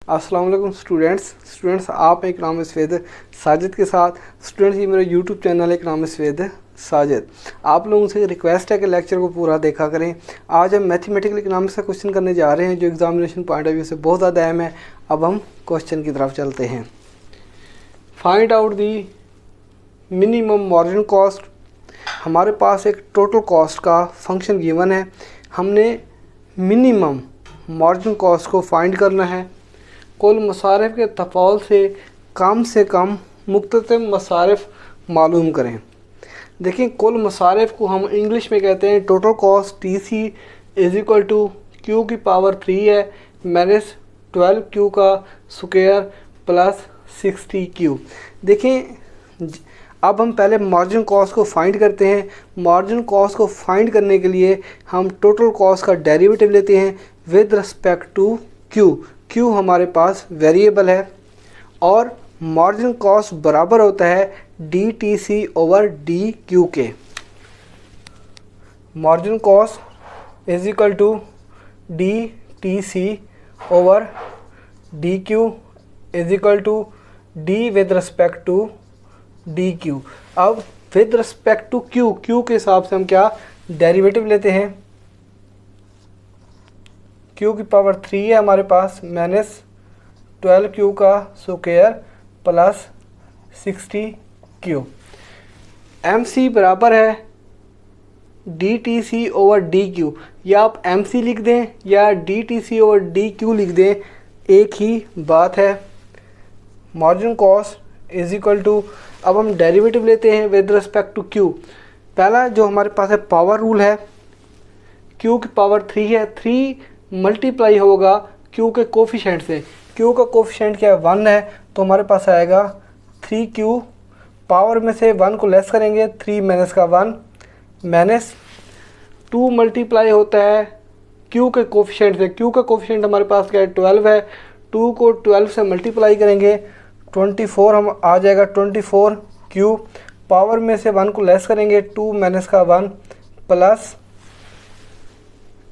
अस्सलाम वालेकुम स्टूडेंट्स आप एक नाम स्वेद साजिद के साथ। स्टूडेंट्स, ये मेरा यूट्यूब चैनल है, एक नाम स्वेद साजिद। आप लोगों से रिक्वेस्ट है कि लेक्चर को पूरा देखा करें। आज हम मैथमेटिकल इकनॉमिक्स का क्वेश्चन करने जा रहे हैं जो एग्जामिनेशन पॉइंट ऑफ व्यू से बहुत ज़्यादा अहम है। अब हम क्वेश्चन की तरफ चलते हैं। Find out the minimum margin cost. हमारे पास एक टोटल कॉस्ट का फंक्शन गिवन है, हमने मिनिमम मार्जिन कॉस्ट को फाइंड करना है। कुल मसारिफ के तफाउल से कम मुख्तलिफ मसारिफ मालूम करें। देखिए, कुल मसारिफ को हम इंग्लिश में कहते हैं total cost. TC is equal to Q की पावर 3 है माइनस 12Q का स्क्वायर प्लस 60Q। देखें, अब हम पहले मार्जिन कॉस्ट को फाइंड करते हैं। मार्जिन कॉस्ट को फाइंड करने के लिए हम टोटल कॉस्ट का डेरिवेटिव लेते हैं with respect to Q। Q हमारे पास वेरिएबल है और मार्जिन कॉस्ट बराबर होता है DTC ओवर DQ के। Margin cost is equal to DTC over DQ is equal to D with respect to DQ। अब विद रिस्पेक्ट टू Q के हिसाब से हम क्या डेरिवेटिव लेते हैं। Q की पावर 3 है हमारे पास माइनस 12Q का स्क्वायर प्लस 60Q। MC बराबर है DTC ओवर DQ। या आप MC लिख दें या DTC ओवर DQ लिख दें, एक ही बात है। Margin cost is equal to, अब हम डेरिवेटिव लेते हैं विद रिस्पेक्ट टू Q। पहला जो हमारे पास है पावर रूल है, Q की पावर 3 है, 3 मल्टीप्लाई होगा Q के कोफिशेंट से। Q का कोफिशेंट क्या है 1 है, तो हमारे पास आएगा 3Q। पावर में से 1 को लेस करेंगे, 3 माइनस का 1 माइनस 2 मल्टीप्लाई होता है Q के कोफिशेंट से। Q का कोफिशेंट हमारे पास क्या है 12 है, 2 को 12 से मल्टीप्लाई करेंगे 24 हम आ जाएगा 24Q। पावर में से 1 को लेस करेंगे, 2 माइनस का 1 प्लस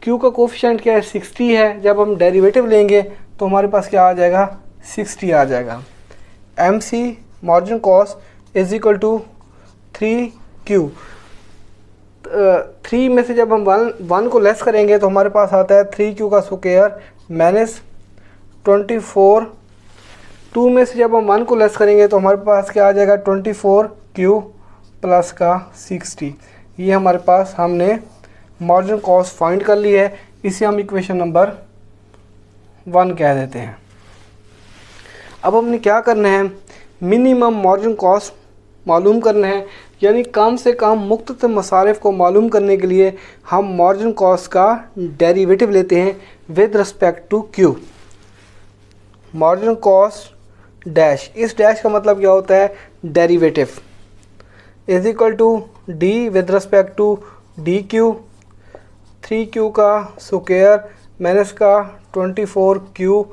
Q का कोफिशेंट क्या है 60 है। जब हम डेरिवेटिव लेंगे तो हमारे पास क्या आ जाएगा 60 आ जाएगा। MC margin cost is equal to 3Q। 3 में से जब हम 1 को लेस करेंगे तो हमारे पास आता है 3Q का स्क्वायर माइनस 24। 2 में से जब हम 1 को लेस करेंगे तो हमारे पास क्या आ जाएगा 24Q प्लस का 60। ये हमारे पास हमने मार्जिन कॉस्ट फाइंड कर ली है। इसे हम इक्वेशन नंबर 1 कह देते हैं। अब हमने क्या करना है, मिनिमम मार्जिन कॉस्ट मालूम करना है, यानी कम से कम मुख्तलिफ मसारिफ को मालूम करने के लिए हम मार्जिन कॉस्ट का डेरिवेटिव लेते हैं with respect to Q। Margin cost dash, इस डैश का मतलब क्या होता है derivative, is equal to D with respect to DQ। 3Q का स्क्वायर माइनस का 24Q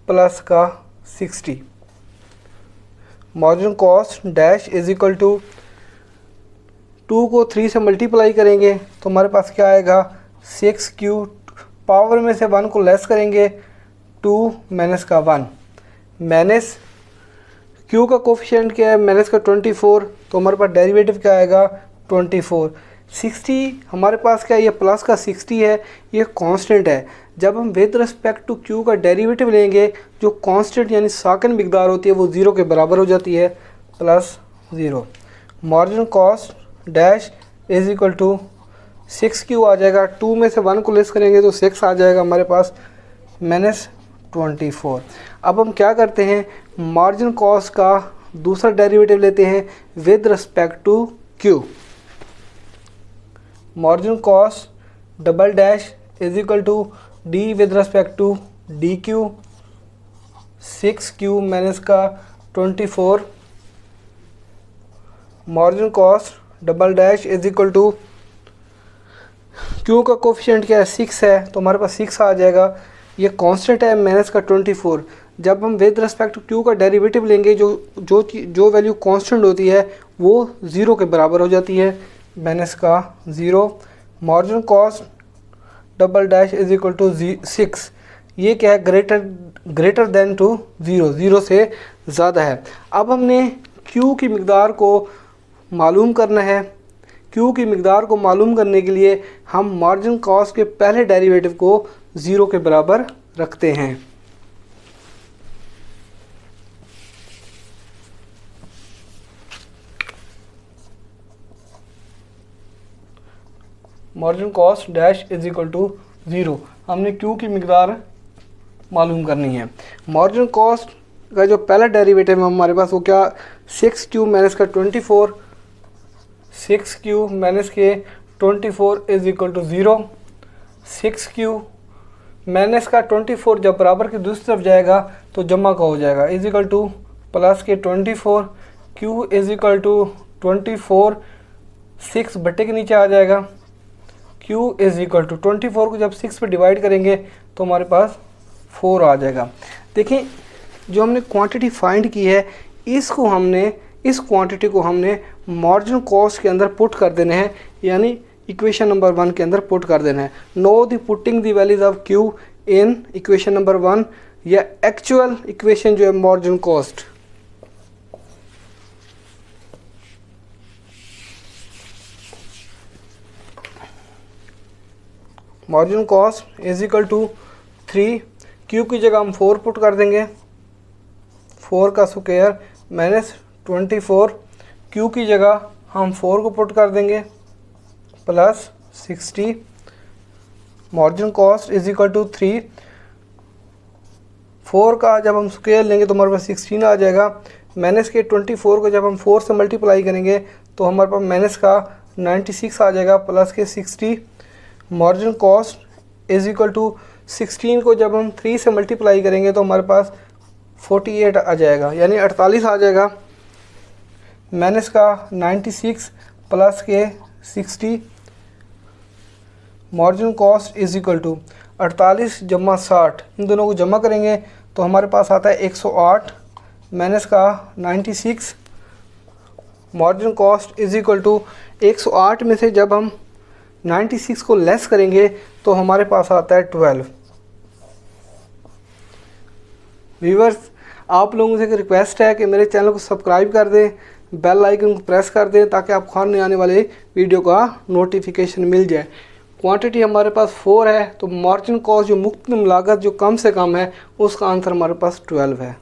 प्लस का 60। Margin cost dash is equal to 2 को 3 से मल्टीप्लाई करेंगे तो हमारे पास क्या आएगा 6Q। पावर में से 1 को लेस करेंगे, 2 माइनस का 1 माइनस Q का कोफिशिएंट क्या है माइनस का 24, तो हमारे पास डेरिवेटिव क्या आएगा 24। 60 हमारे पास क्या है, ये प्लस का 60 है, ये कांस्टेंट है। जब हम विद रिस्पेक्ट टू Q का डेरिवेटिव लेंगे, जो कांस्टेंट यानी साकन मिकदार होती है वो 0 के बराबर हो जाती है, plus 0। Margin cost dash is equal to 6Q आ जाएगा। 2 में से 1 को लेस करेंगे तो 6 आ जाएगा हमारे पास माइनस 24। अब हम क्या करते हैं, मार्जिन कॉस्ट का दूसरा डेरिवेटिव लेते हैं with respect to Q। Margin cost double dash is equal to D with respect to DQ। 6Q minus का 24। Margin cost double dash is equal to Q का कोफिशिएंट क्या है 6 है, तो हमारे पास 6 आ जाएगा। ये कांस्टेंट है माइनस का 24। जब हम विद रिस्पेक्ट टू Q का डेरिवेटिव लेंगे, जो वैल्यू कांस्टेंट होती है वो 0 के बराबर हो जाती है, माइनस का 0। Margin cost double dash is equal to 6। ये क्या है, greater than to zero, zero से ज़्यादा है। अब हमने Q की मकदार को मालूम करना है। Q की मकदार को मालूम करने के लिए हम मार्जिन कॉस्ट के पहले डेरिवेटिव को ज़ीरो के बराबर रखते हैं। Margin cost dash is equal to zero. हमने Q की मकदार मालूम करनी है। मार्जिन कॉस्ट का जो पहला डेरिवेटिव है हमारे पास वो क्या, 6Q माइनस का 24, 6Q माइनस के 24 is equal to zero. 6Q minus का 24 जब बराबर की दूसरी तरफ जाएगा तो जमा का हो जाएगा, इज इक्वल टू प्लस के 24, Q इज इक्वल टू 24, 6 बटे के नीचे आ जाएगा। Q इज इक्वल टू 24 को जब 6 पे डिवाइड करेंगे तो हमारे पास 4 आ जाएगा। देखिए जो हमने क्वांटिटी फाइंड की है इस क्वांटिटी को हमने मार्जिन कॉस्ट के अंदर पुट कर देना है, यानी इक्वेशन नंबर 1 के अंदर पुट कर देना है। No the putting the values of Q in equation number 1 या एक्चुअल इक्वेशन जो है margin cost. Margin cost is equal to 3, Q की जगह हम 4 पुट कर देंगे, 4 का स्क्वायर माइनस 24, Q की जगह हम 4 को पुट कर देंगे plus 60। Margin cost is equal to 3, 4 का जब हम स्क्वायर लेंगे तो हमारे पास 16 आ जाएगा। माइनस के 24 को जब हम 4 से मल्टीप्लाई करेंगे तो हमारे पास माइनस का 96 आ जाएगा प्लस के 60। Margin cost is equal to 16 को जब हम 3 से मल्टीप्लाई करेंगे तो हमारे पास 48 आ जाएगा, यानी 48 आ जाएगा। माइनस का 96 प्लस के 60। Margin cost is equal to 48 जमा 60, इन दोनों को जमा करेंगे तो हमारे पास आता है 108 माइनस का 96। Margin cost is equal to 108 में से जब हम 96 को लेस करेंगे तो हमारे पास आता है 12। व्यूअर्स, आप लोगों से एक रिक्वेस्ट है कि मेरे चैनल को सब्सक्राइब कर दें, बेल आइकन को प्रेस कर दें ताकि आपको हर नए आने वाले वीडियो का नोटिफिकेशन मिल जाए। क्वांटिटी हमारे पास 4 है तो मार्जिन कॉस्ट जो मुक्त लागत जो कम से कम है उसका आंसर हमारे पास 12 है।